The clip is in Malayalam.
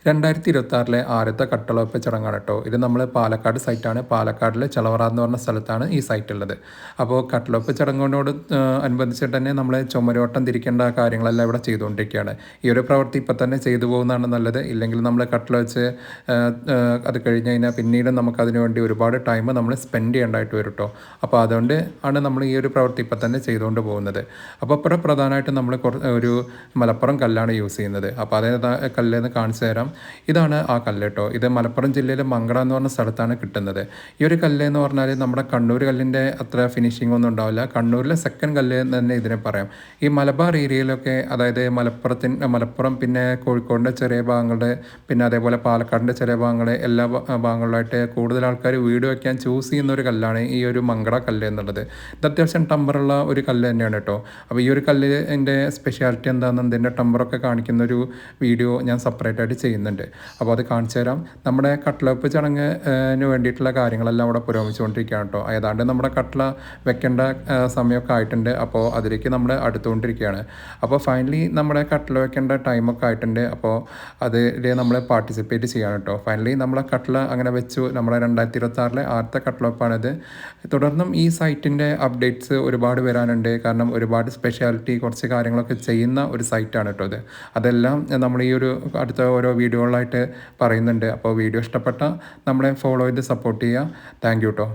2026 ആദ്യത്തെ കട്ടളവെപ്പ് ചടങ്ങാണ് കേട്ടോ. ഇത് നമ്മൾ പാലക്കാട് സൈറ്റാണ്. പാലക്കാടിലെ ചെളവറ എന്ന് പറഞ്ഞ സ്ഥലത്താണ് ഈ സൈറ്റ് ഉള്ളത്. അപ്പോൾ കട്ടളവെപ്പ് ചടങ്ങിനോട് അനുബന്ധിച്ചിട്ട് തന്നെ നമ്മൾ ചുമരോട്ടം തിരിക്കേണ്ട കാര്യങ്ങളെല്ലാം ഇവിടെ ചെയ്തുകൊണ്ടിരിക്കുകയാണ്. ഈ ഒരു പ്രവൃത്തി ഇപ്പം തന്നെ ചെയ്തു പോകുന്നതാണ് നല്ലത്. ഇല്ലെങ്കിൽ നമ്മൾ കട്ടള വെച്ച് അത് കഴിഞ്ഞ് കഴിഞ്ഞാൽ പിന്നീട് നമുക്കതിനു വേണ്ടി ഒരുപാട് ടൈം നമ്മൾ സ്പെൻഡ് ചെയ്യേണ്ടതായിട്ട് വരും കേട്ടോ. അപ്പോൾ അതുകൊണ്ട് ആണ് നമ്മൾ ഈ ഒരു പ്രവൃത്തി ഇപ്പം തന്നെ ചെയ്തുകൊണ്ട് പോകുന്നത്. അപ്പോൾ ഇവിടെ പ്രധാനമായിട്ടും നമ്മൾ ഒരു മലപ്പുറം കല്ലാണ് യൂസ് ചെയ്യുന്നത്. അപ്പോൾ അതേ കല്ലെന്ന് കാണിച്ചു തരാം. ഇതാണ് ആ കല്ല് കേട്ടോ. ഇത് മലപ്പുറം ജില്ലയിലെ മങ്കട എന്ന് പറഞ്ഞ സ്ഥലത്താണ് കിട്ടുന്നത്. ഈ ഒരു കല്ല് എന്ന് പറഞ്ഞാൽ നമ്മുടെ കണ്ണൂർ കല്ലിൻ്റെ അത്ര ഫിനിഷിംഗ് ഒന്നും ഉണ്ടാവില്ല. കണ്ണൂരിലെ സെക്കൻഡ് കല്ല് എന്ന് തന്നെ ഇതിനെ പറയാം. ഈ മലബാർ ഏരിയയിലൊക്കെ, അതായത് മലപ്പുറം പിന്നെ കോഴിക്കോടിൻ്റെ ചെറിയ ഭാഗങ്ങളുടെ, പിന്നെ അതേപോലെ പാലക്കാടിൻ്റെ ചെറിയ ഭാഗങ്ങളെ എല്ലാ ഭാഗങ്ങളിലായിട്ട് കൂടുതൽ ആൾക്കാർ വീട് വയ്ക്കാൻ ചൂസ് ചെയ്യുന്ന ഒരു കല്ലാണ് ഈ ഒരു മങ്കട കല്ല് എന്നുള്ളത്. ഇത് അത്യാവശ്യം ടമ്പറുള്ള ഒരു കല്ല് തന്നെയാണ് കേട്ടോ. അപ്പോൾ ഈ ഒരു കല്ലിൻ്റെ സ്പെഷ്യാലിറ്റി എന്താണെന്ന് ഇതിൻ്റെ ടമ്പറൊക്കെ കാണിക്കുന്ന ഒരു വീഡിയോ ഞാൻ സെപ്പറേറ്റ് ആയിട്ട് ചെയ്യുന്നുണ്ട്. അപ്പോൾ അത് കാണിച്ചു തരാം. നമ്മുടെ കട്ട്ലവെപ്പ് ചടങ്ങിന് വേണ്ടിയിട്ടുള്ള കാര്യങ്ങളെല്ലാം അവിടെ പുരോഗമിച്ചുകൊണ്ടിരിക്കുകയാണ് കേട്ടോ. ഏതാണ്ട് നമ്മുടെ കട്ട്ല വെക്കേണ്ട സമയമൊക്കെ ആയിട്ടുണ്ട്. അപ്പോൾ അതിലേക്ക് നമ്മൾ അടുത്തുകൊണ്ടിരിക്കുകയാണ്. അപ്പോൾ ഫൈനലി നമ്മുടെ കട്ട്ല വെക്കേണ്ട ടൈമൊക്കെ ആയിട്ടുണ്ട്. അപ്പോൾ അതിൽ നമ്മൾ പാർട്ടിസിപ്പേറ്റ് ചെയ്യാണ് കേട്ടോ. ഫൈനലി നമ്മളെ കട്ട്ല അങ്ങനെ വെച്ചു. നമ്മുടെ 2026 ആദ്യത്തെ കട്ട്ലവെപ്പാണിത്. തുടർന്നും ഈ സൈറ്റിൻ്റെ അപ്ഡേറ്റ്സ് ഒരുപാട് വരാനുണ്ട്. കാരണം ഒരുപാട് സ്പെഷ്യാലിറ്റി കുറച്ച് കാര്യങ്ങളൊക്കെ ചെയ്യുന്ന ഒരു സൈറ്റാണ് കേട്ടോ ഇത്. അതെല്ലാം നമ്മൾ ഈ ഒരു അടുത്ത ഓരോ വീഡിയോകളായിട്ട് പറയുന്നുണ്ട്. അപ്പോൾ വീഡിയോ ഇഷ്ടപ്പെട്ട നമ്മളെ ഫോളോ ചെയ്ത് സപ്പോർട്ട് ചെയ്യുക. താങ്ക് യു കേട്ടോ.